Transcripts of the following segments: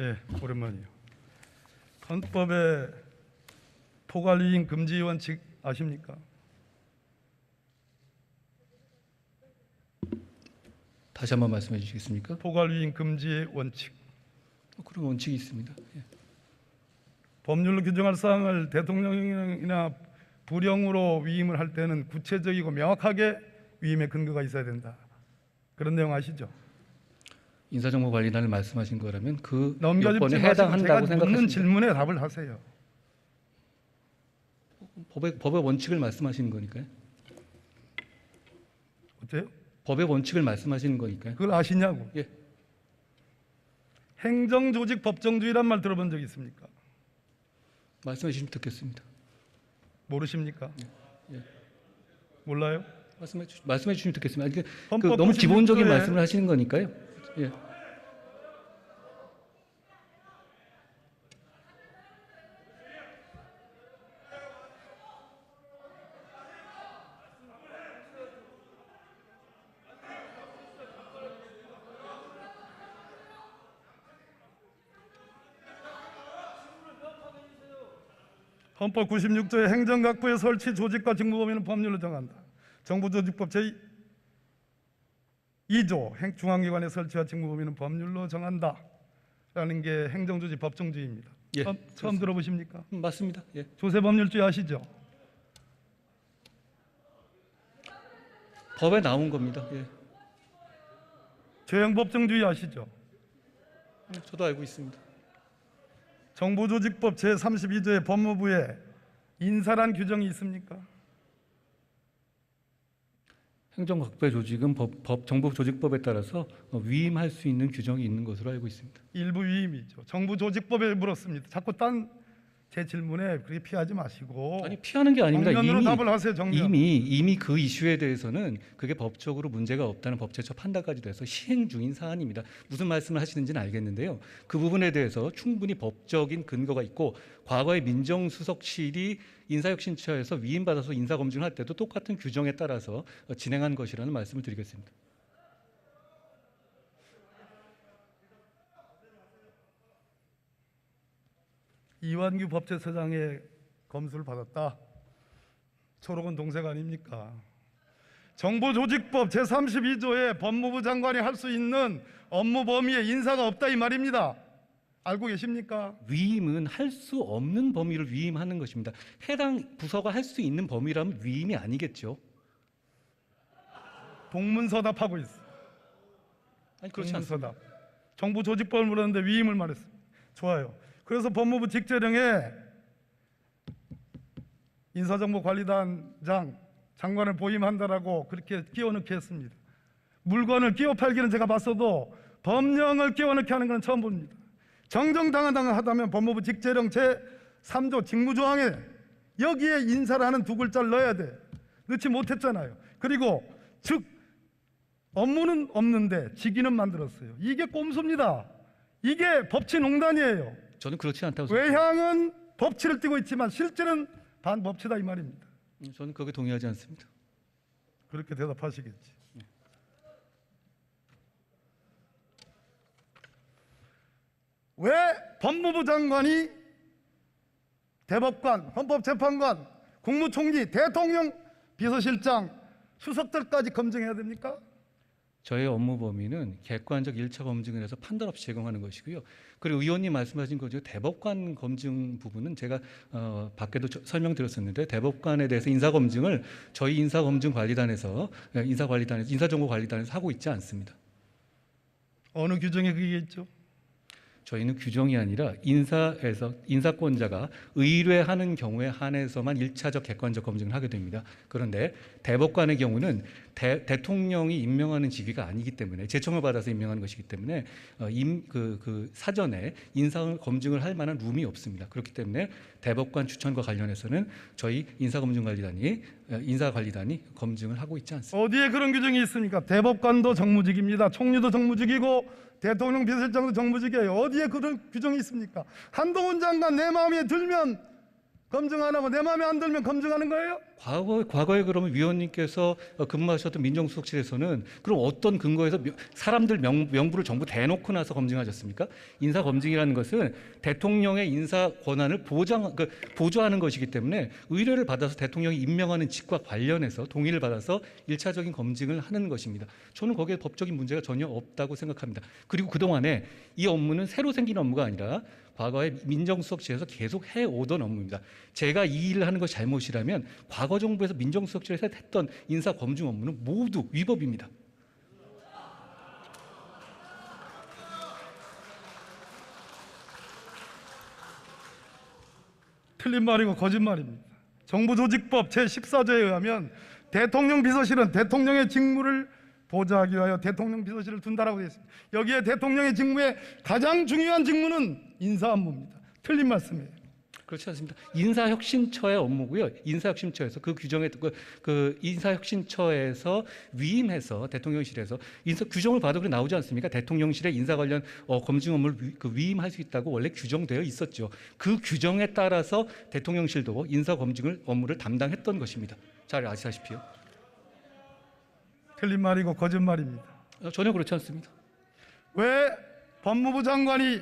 예, 오랜만이요. 헌법에 포괄유인 금지 원칙 아십니까? 다시 한번 말씀해 주시겠습니까? 포괄유인 금지의 원칙. 그런 원칙이 있습니다. 예. 법률로 규정할 사항을 대통령이나 부령으로 위임을 할 때는 구체적이고 명확하게 위임의 근거가 있어야 된다. 그런 내용 아시죠? 인사정보관리단을 말씀하신 거라면 그 넘겨짚지 요건에 마시고 해당한다고 제가 묻는 생각하십니까? 질문에 답을 하세요. 법의 원칙을 말씀하시는 거니까요. 어때요? 법의 원칙을 말씀하시는 거니까요. 그걸 아시냐고. 예. 행정조직 법정주의란 말 들어본 적 있습니까? 말씀해 주시면 듣겠습니다. 모르십니까? 예. 몰라요? 말씀해 주시면 듣겠습니다. 그 헌법 너무 기본적인 96조에 말씀을 하시는 거니까요. 예. 헌법 96조의 행정각부의 설치 조직과 직무 범위는 법률로 정한다. 정부조직법 제2조 중앙기관의 설치와 직무 범위는 법률로 정한다. 라는 게 행정조직 법정주의입니다. 예, 처음 들어보십니까? 맞습니다. 예. 조세법률주의 아시죠? 법에 나온 겁니다. 예. 죄형법정주의 아시죠? 저도 알고 있습니다. 정부조직법 제32조의 법무부에 인사란 규정이 있습니까? 행정각부의 조직은 정부조직법에 따라서 위임할 수 있는 규정이 있는 것으로 알고 있습니다. 일부 위임이죠. 정부조직법에 물었습니다. 자꾸 딴 제 질문에 그렇게 피하지 마시고. 아니 피하는 게 아닙니다. 정면으로 답을 하세요. 정면. 이미 그 이슈에 대해서는 그게 법적으로 문제가 없다는 법제처 판단까지 돼서 시행 중인 사안입니다. 무슨 말씀을 하시는지는 알겠는데요. 그 부분에 대해서 충분히 법적인 근거가 있고 과거에 민정수석실이 인사혁신처에서 위임받아서 인사검증을 할 때도 똑같은 규정에 따라서 진행한 것이라는 말씀을 드리겠습니다. 이완규 법제처장의 검수를 받았다. 초록은 동생 아닙니까? 정부조직법 제32조에 법무부 장관이 할 수 있는 업무 범위에 인사가 없다 이 말입니다. 알고 계십니까? 위임은 할 수 없는 범위를 위임하는 것입니다. 해당 부서가 할 수 있는 범위라면 위임이 아니겠죠. 동문서답하고 있어. 아니 그렇지 않습니다. 동문서답. 정부조직법을 물었는데 위임을 말했습니다. 좋아요. 그래서 법무부 직제령에 인사정보관리단장 장관을 보임한다라고 그렇게 끼워넣게 했습니다. 물건을 끼워 팔기는 제가 봤어도 법령을 끼워넣게 하는 건 처음 봅니다. 정정당당하다면 법무부 직제령 제3조 직무조항에 여기에 인사라는 두 글자를 넣어야 돼. 넣지 못했잖아요. 그리고 즉 업무는 없는데 직위는 만들었어요. 이게 꼼수입니다. 이게 법치농단이에요. 저는 그렇지 않다고 생각합니다. 외향은 법치를 띠고 있지만 실제는 반법치다 이 말입니다. 저는 거기에 동의하지 않습니다. 그렇게 대답하시겠지. 왜 법무부 장관이 대법관, 헌법재판관, 국무총리, 대통령, 비서실장, 수석들까지 검증해야 됩니까? 저의 업무 범위는 객관적 1차 검증을 해서 판단 없이 제공하는 것이고요. 그리고 의원님 말씀하신 거죠. 대법관 검증 부분은 제가 밖에도 설명드렸었는데 대법관에 대해서 인사검증을 저희 인사검증관리단에서 인사정보관리단에서 하고 있지 않습니다. 어느 규정에 그게 있죠? 저희는 규정이 아니라 인사권자가 의뢰하는 경우에 한해서만 1차적 객관적 검증을 하게 됩니다. 그런데 대법관의 경우는 대통령이 임명하는 직위가 아니기 때문에 제청을 받아서 임명하는 것이기 때문에 사전에 인사 검증을 할 만한 룸이 없습니다. 그렇기 때문에 대법관 추천과 관련해서는 저희 인사관리단이 검증을 하고 있지 않습니다. 어디에 그런 규정이 있습니까? 대법관도 정무직입니다. 총리도 정무직이고 대통령 비서실장도 정무직이에요. 어디에 그런 규정이 있습니까? 한동훈 장관 내 마음에 들면 검증 안 하고 내 마음에 안 들면 검증하는 거예요? 과거에 그러면 위원님께서 근무하셨던 민정수석실에서는 그럼 어떤 근거에서 사람들 명부를 전부 대놓고 나서 검증하셨습니까? 인사 검증이라는 것은 대통령의 인사 권한을 보조하는 것이기 때문에 의뢰를 받아서 대통령이 임명하는 직과 관련해서 동의를 받아서 1차적인 검증을 하는 것입니다. 저는 거기에 법적인 문제가 전혀 없다고 생각합니다. 그리고 그동안에 이 업무는 새로 생긴 업무가 아니라 과거에 민정수석실에서 계속 해오던 업무입니다. 제가 이 일을 하는 것이 잘못이라면 과거 정부에서 민정수석실에서 했던 인사 검증 업무는 모두 위법입니다. 틀린 말이고 거짓말입니다. 정부조직법 제14조에 의하면 대통령 비서실은 대통령의 직무를 보좌하기 위하여 대통령 비서실을 둔다라고 되어 있습니다. 여기에 대통령의 직무의 가장 중요한 직무는 인사 업무입니다. 틀린 말씀이에요. 그렇지 않습니다. 인사혁신처의 업무고요. 인사혁신처에서 그 규정에 그 인사혁신처에서 위임해서 대통령실에서 인사 규정을 봐도 그렇게 나오지 않습니까? 대통령실의 인사 관련 검증 업무를 위임할 수 있다고 원래 규정되어 있었죠. 그 규정에 따라서 대통령실도 인사 검증을 업무를 담당했던 것입니다. 잘 아시다시피요. 틀린 말이고 거짓말입니다. 전혀 그렇지 않습니다. 왜 법무부 장관이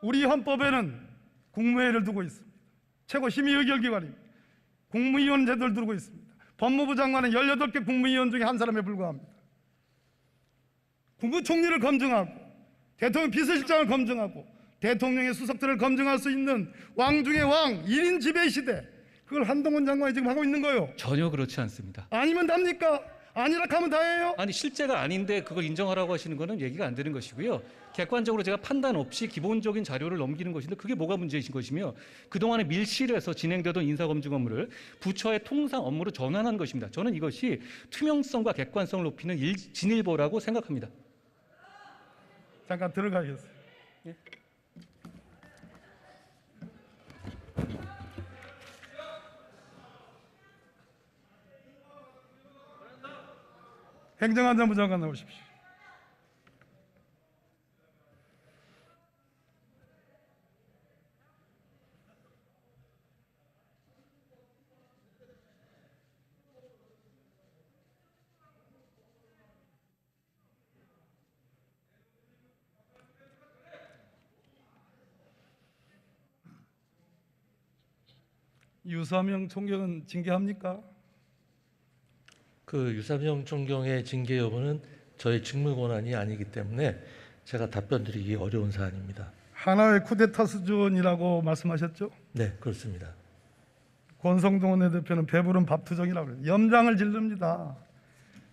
우리 헌법에는 국무회의를 두고 있습니다. 최고 심의 의결기관입니다. 국무위원 제도를 두고 있습니다. 법무부 장관은 18개 국무위원 중에 한 사람에 불과합니다. 국무총리를 검증하고 대통령 비서실장을 검증하고 대통령의 수석들을 검증할 수 있는 왕 중의 왕 1인 지배 시대, 그걸 한동훈 장관이 지금 하고 있는 거예요. 전혀 그렇지 않습니다. 아니면 답니까? 아니라 하면 다예요? 아니 실제가 아닌데 그걸 인정하라고 하시는 거는 얘기가 안 되는 것이고요. 객관적으로 제가 판단 없이 기본적인 자료를 넘기는 것인데 그게 뭐가 문제이신 것이며 그동안에 밀실에서 진행되던 인사검증 업무를 부처의 통상 업무로 전환한 것입니다. 저는 이것이 투명성과 객관성을 높이는 진일보라고 생각합니다. 잠깐 들어가겠어요. 예? 행정안전부 장관 나오십시오. 유사명 총경은 징계합니까? 그 유사명 총경의 징계 여부는 저의 직무 권한이 아니기 때문에 제가 답변드리기 어려운 사안입니다. 하나의 쿠데타 수준이라고 말씀하셨죠? 네, 그렇습니다. 권성동 원내대표는 배부른 밥투정이라고 그래요. 염장을 지릅니다.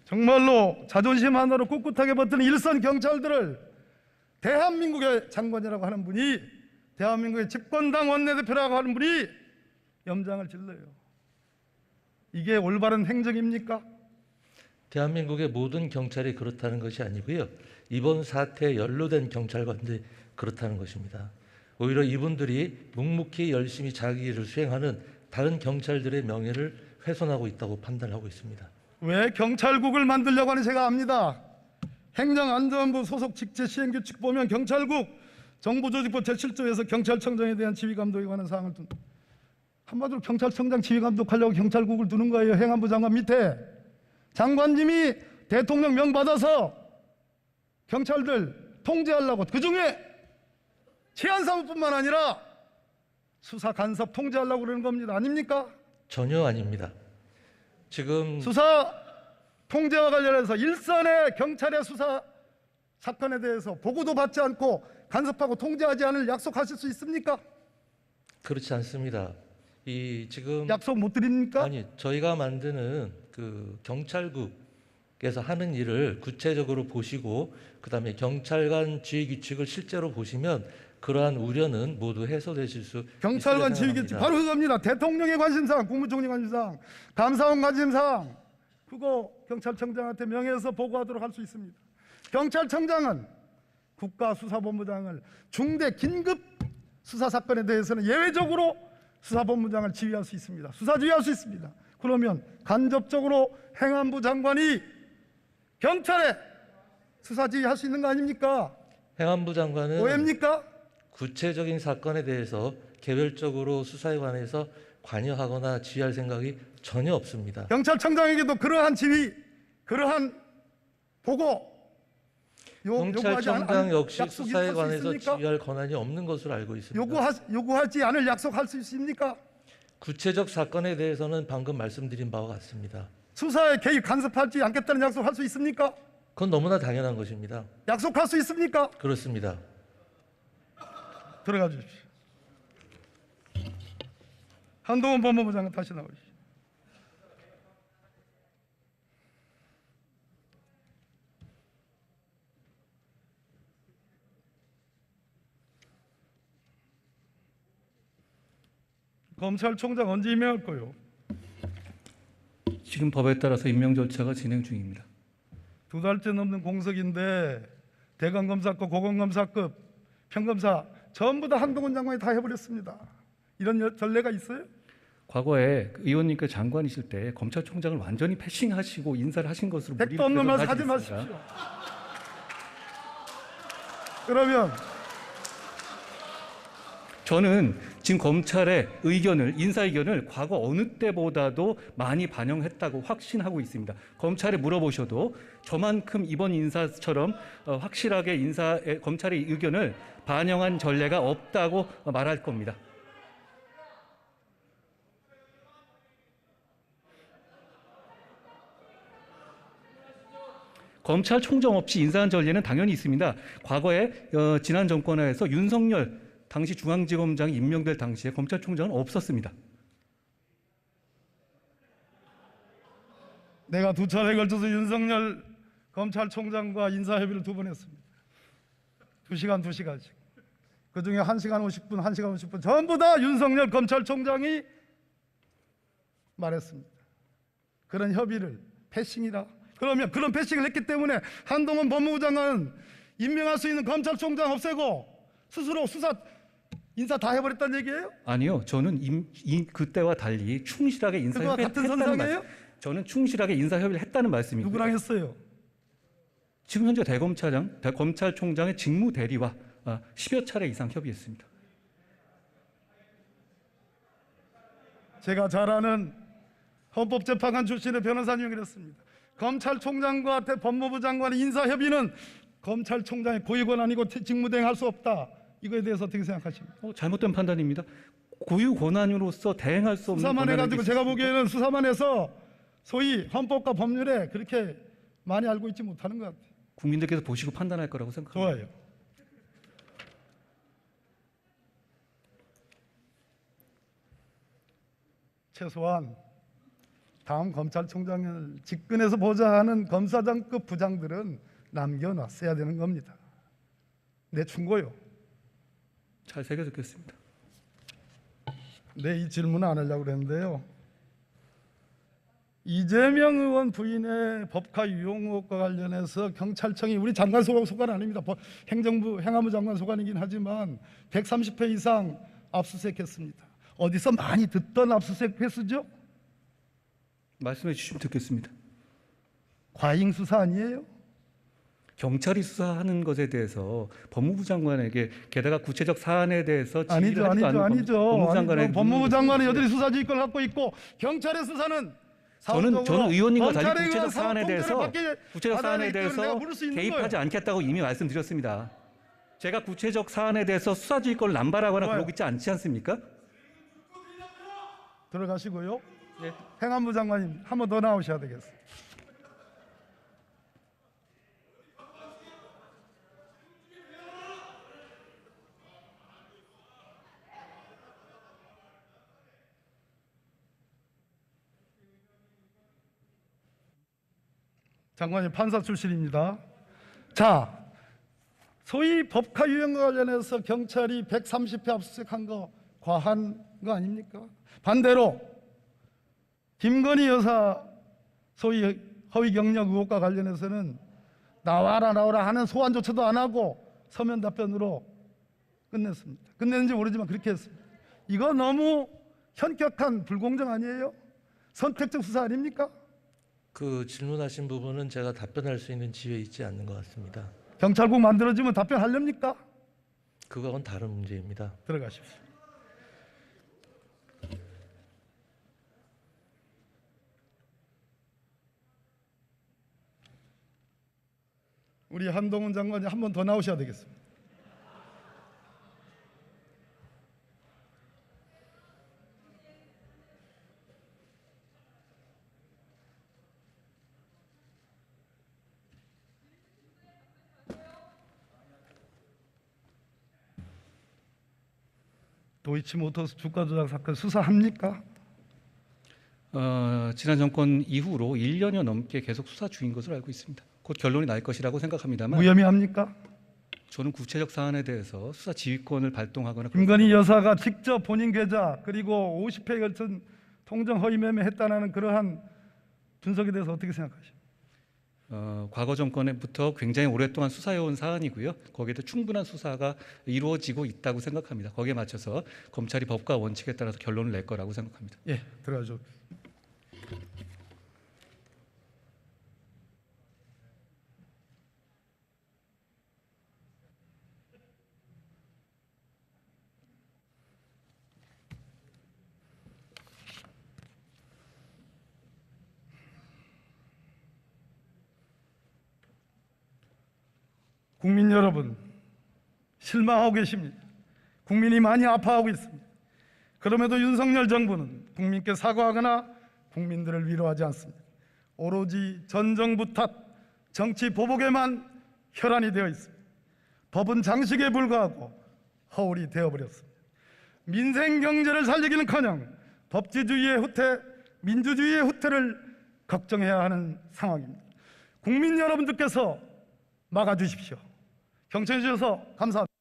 정말로 자존심 하나로 꿋꿋하게 버티는 일선 경찰들을 대한민국의 장관이라고 하는 분이, 대한민국의 집권당 원내대표라고 하는 분이 염장을 질러요. 이게 올바른 행정입니까? 대한민국의 모든 경찰이 그렇다는 것이 아니고요. 이번 사태에 연루된 경찰관들이 그렇다는 것입니다. 오히려 이분들이 묵묵히 열심히 자기 일을 수행하는 다른 경찰들의 명예를 훼손하고 있다고 판단하고 있습니다. 왜 경찰국을 만들려고 하는지 제가 압니다. 행정안전부 소속 직제 시행규칙 보면 경찰국 정부조직법 제7조에서 경찰청장에 대한 지휘감독에 관한 사항을 둔, 한마디로 경찰청장 지휘감독하려고 경찰국을 두는 거예요. 행안부 장관 밑에 장관님이 대통령 명 받아서 경찰들 통제하려고, 그중에 치안사무뿐만 아니라 수사 간섭 통제하려고 그러는 겁니다. 아닙니까? 전혀 아닙니다. 지금 수사 통제와 관련해서 일선의 경찰의 수사 사건에 대해서 보고도 받지 않고 간섭하고 통제하지 않을 약속하실 수 있습니까? 그렇지 않습니다. 이 지금 약속 못 드립니까? 아니, 저희가 만드는 그 경찰국에서 하는 일을 구체적으로 보시고 그다음에 경찰관 지휘 규칙을 실제로 보시면 그러한 우려는 모두 해소되실 수 경찰관 있으리라 지휘 규칙 생각합니다. 바로 그겁니다. 대통령의 관심사항, 국무총리 관심사항, 감사원 관심사항, 그거 경찰청장한테 명예해서 보고하도록 할 수 있습니다. 경찰청장은 국가수사본부장을 중대 긴급 수사 사건에 대해서는 예외적으로 수사본부장을 지휘할 수 있습니다. 수사 지휘할 수 있습니다. 그러면 간접적으로 행안부 장관이 경찰에 수사 지휘할 수 있는 거 아닙니까? 행안부 장관은 오해입니까? 구체적인 사건에 대해서 개별적으로 수사에 관해서 관여하거나 지휘할 생각이 전혀 없습니다. 경찰청장에게도 그러한 지휘, 그러한 보고 경찰청장 역시 약속이 수사에 할수 관해서 있습니까? 지휘할 권한이 없는 것으로 알고 있습니다. 요구하지 않을 약속할 수 있습니까? 구체적 사건에 대해서는 방금 말씀드린 바와 같습니다. 수사에 개입 간섭하지 않겠다는 약속할 수 있습니까? 그건 너무나 당연한 것입니다. 약속할 수 있습니까? 그렇습니다. 들어가 주십시오. 한동훈 법무부 장관 다시 나오십시오. 검찰총장 언제 임명할 거요? 지금 법에 따라서 임명 절차가 진행 중입니다. 2달째 넘는 공석인데 대검검사급, 고검검사급, 평검사 전부 다 한동훈 장관이 다 해버렸습니다. 이런 전례가 있어요? 과거에 의원님께 장관이실 때 검찰총장을 완전히 패싱하시고 인사를 하신 것으로 백도 없는 말 하지 마십시오. 그러면 저는 지금 검찰의 의견을, 인사 의견을 과거 어느 때보다도 많이 반영했다고 확신하고 있습니다. 검찰에 물어보셔도 저만큼 이번 인사처럼 확실하게 검찰의 의견을 반영한 전례가 없다고 말할 겁니다. 검찰총장 없이 인사한 전례는 당연히 있습니다. 과거에 지난 정권하에서 윤석열 당시 중앙지검장이 임명될 당시에 검찰총장은 없었습니다. 내가 2차례에 걸쳐서 윤석열 검찰총장과 인사협의를 2번 했습니다. 2시간, 2시간씩. 그중에 1시간 50분, 1시간 50분 전부 다 윤석열 검찰총장이 말했습니다. 그런 협의를 패싱이라. 그러면 그런 패싱을 했기 때문에 한동훈 법무부 장관은 임명할 수 있는 검찰총장 없애고 스스로 수사 인사 다 해버렸다는 얘기예요? 아니요, 저는 그때와 달리 충실하게 인사협의를 같은 했다는 선상이에요? 말씀. 저는 충실하게 인사협의를 했다는 말씀이고요. 누구랑 했어요? 지금 현재 검찰총장의 직무 대리와 10여 차례 이상 협의했습니다. 제가 잘 아는 헌법재판관 출신의 변호사님이 그랬습니다. 검찰총장과 법무부 장관의 인사협의는 검찰총장의 고유권한이고 직무대행할 수 없다. 이거에 대해서 어떻게 생각하십니까? 잘못된 판단입니다. 고유 권한으로서 대행할 수 없는 수사만 권한이 해가지고 제가 있습니까? 보기에는 수사만 해서 소위 헌법과 법률에 그렇게 많이 알고 있지 못하는 것 같아요. 국민들께서 보시고 판단할 거라고 생각합니다. 좋아요. 최소한 다음 검찰총장을 직근에서 보자 하는 검사장급 부장들은 남겨놨어야 되는 겁니다. 내 충고요. 잘 새겨 듣겠습니다. 네, 이 질문은 안 하려고 그랬는데요. 이재명 의원 부인의 법카 유용 의혹과 관련해서 경찰청이 우리 장관 소관 아닙니다. 행정부 행안부 장관 소관이긴 하지만 130회 이상 압수수색했습니다. 어디서 많이 듣던 압수수색 횟수죠? 말씀해 주시면 듣겠습니다. 과잉 수사 아니에요? 경찰이 수사하는 것에 대해서 법무부 장관에게 게다가 구체적 사안에 대해서 아니죠. 법무부 장관의 법무부 장관은 여전히 수사지휘권을 갖고 있고 경찰의 수사는 저는 의원님과 달리 검찰에 구체적 의한 사안에 대해서 받아야 되기 때문에 내가 물을 수 있는 개입하지 거예요. 않겠다고 이미 말씀드렸습니다. 제가 구체적 사안에 대해서 수사지휘권을 남발하거나 좋아요. 그러고 있지 않지 않습니까? 들어가시고요. 네. 행안부 장관님 한 번 더 나오셔야 되겠어요. 장관님 판사 출신입니다. 자, 소위 법카 유형과 관련해서 경찰이 130회 압수수색한 거 과한 거 아닙니까? 반대로 김건희 여사 소위 허위 경력 의혹과 관련해서는 나와라 하는 소환조차도 안 하고 서면 답변으로 끝냈습니다. 끝냈는지 모르지만 그렇게 했습니다. 이거 너무 현격한 불공정 아니에요? 선택적 수사 아닙니까? 그 질문하신 부분은 제가 답변할 수 있는 지위에 있지 않는 것 같습니다. 경찰국 만들어지면 답변하렵니까? 그건 다른 문제입니다. 들어가십시오. 우리 한동훈 장관이 한 번 더 나오셔야 되겠습니다. 도이치모터스 주가 조작 사건 수사합니까? 지난 정권 이후로 1년여 넘게 계속 수사 중인 것으로 알고 있습니다. 곧 결론이 날 것이라고 생각합니다만 무혐의합니까? 저는 구체적 사안에 대해서 수사 지휘권을 발동하거나 김건희 여사가 직접 본인 계좌 그리고 50회에 걸친 통정 허위 매매했다는 그러한 분석에 대해서 어떻게 생각하십니까? 과거 정권부터 굉장히 오랫동안 수사해온 사안이고요. 거기에도 충분한 수사가 이루어지고 있다고 생각합니다. 거기에 맞춰서 검찰이 법과 원칙에 따라서 결론을 낼 거라고 생각합니다. 예, 들어가죠. 국민 여러분, 실망하고 계십니다. 국민이 많이 아파하고 있습니다. 그럼에도 윤석열 정부는 국민께 사과하거나 국민들을 위로하지 않습니다. 오로지 전 정부 탓, 정치 보복에만 혈안이 되어 있습니다. 법은 장식에 불과하고 허울이 되어버렸습니다. 민생 경제를 살리기는커녕 법치주의의 후퇴, 민주주의의 후퇴를 걱정해야 하는 상황입니다. 국민 여러분들께서 막아주십시오. 경청해 주셔서 감사합니다.